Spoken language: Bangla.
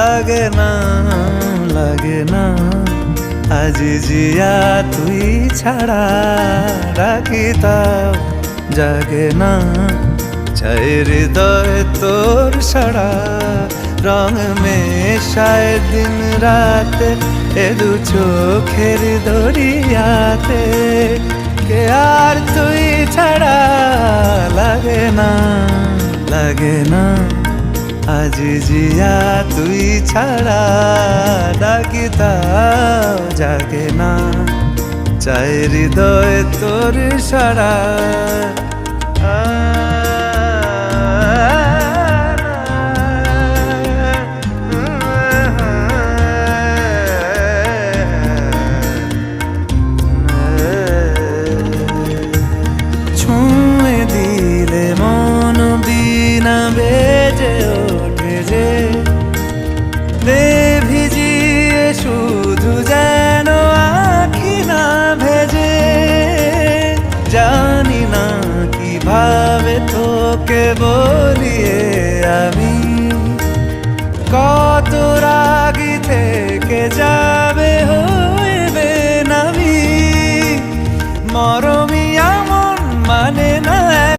লাগে না লাগে না আজ জিয়া তুই ছাড়া রাখি তাও জাগে না চাই হৃদয় তোর সারা রং মেশায় দিন রাতে এ দু চোখের দরিয়াতে কে আর তুই ছাড়া লাগে না লাগে না আজ জিয়া তুই ছাড়া ডাকি তাও জাগে না চাই হৃদয় তোর সারা ছুঁয়ে দিলে মন বিনা বেজে ওঠে যে দে ভিজিয়ে শুধু যেন আখি না ভেজে জানি না কিভাবে তোকে বলিয়ে আমি